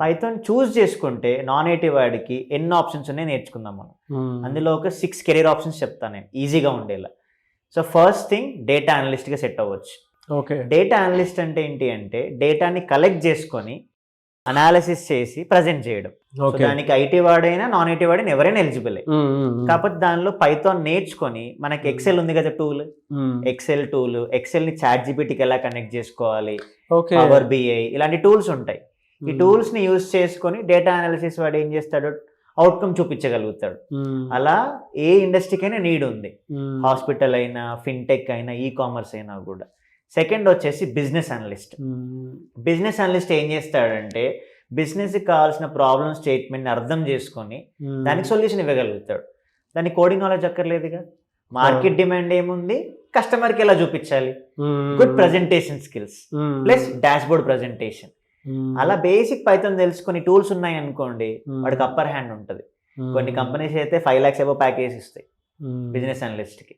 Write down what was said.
Python చూస్ చేసుకుంటే non native వాడికి ఎన్ని ఆప్షన్స్ ఉన్నాయి నేర్చుకుందాం మనం. అందులో ఒక 6 కెరీర్ ఆప్షన్స్ చెప్తాను నేను ఈజీగా ఉండేలా. సో ఫస్ట్ థింగ్ డేటా అనలిస్ట్గా సెట్ అవ్వచ్చు. ఓకే. డేటా అనలిస్ట్ అంటే ఏంటి అంటే డేటాని కలెక్ట్ చేసుకొని అనాలిసిస్ చేసి ప్రజెంట్ చేయడం. సో దానికి ఐటీ వాడైనా నాన్ ఐటీ వాడైనా ఎవరైనా ఎలిజిబుల్. కాకపోతే దానిలో పైథాన్ నేర్చుకొని మనకి ఎక్సెల్ ఉంది కదా టూల్, ఎక్సెల్ టూల్, ఎక్సెల్ ని చాట్ జీపీటీకి ఎలా కనెక్ట్ చేసుకోవాలి, పవర్ బిఐ ఇలాంటి టూల్స్ ఉంటాయి. ఈ టూల్స్ ని యూజ్ చేసుకొని డేటా అనాలిసిస్ వాడు ఏం చేస్తాడు, అవుట్కమ్ చూపించగలుగుతాడు. అలా ఏ ఇండస్ట్రీకైనా నీడ్ ఉంది, హాస్పిటల్ అయినా, ఫిన్టెక్ అయినా, ఈ కామర్స్ అయినా కూడా. సెకండ్ వచ్చేసి బిజినెస్ అనలిస్ట్. బిజినెస్ అనలిస్ట్ ఏం చేస్తాడంటే బిజినెస్కి కావాల్సిన ప్రాబ్లమ్ స్టేట్మెంట్ని అర్థం చేసుకొని దానికి సొల్యూషన్ ఇవ్వగలుగుతాడు. దానికి కోడింగ్ నాలెడ్జ్ అక్కర్లేదుగా. మార్కెట్ డిమాండ్ ఏముంది, కస్టమర్కి ఎలా చూపించాలి, good presentation skills plus dash board presentation. అలా బేసిక్ పైథాన్ తెలుసుకొని టూల్స్ ఉన్నాయి అనుకోండి, వాడికి అప్పర్ హ్యాండ్ ఉంటుంది. కొన్ని కంపెనీస్ అయితే 5 lakhs ప్యాకేజ్ ఇస్తాయి బిజినెస్ అనలిస్ట్కి.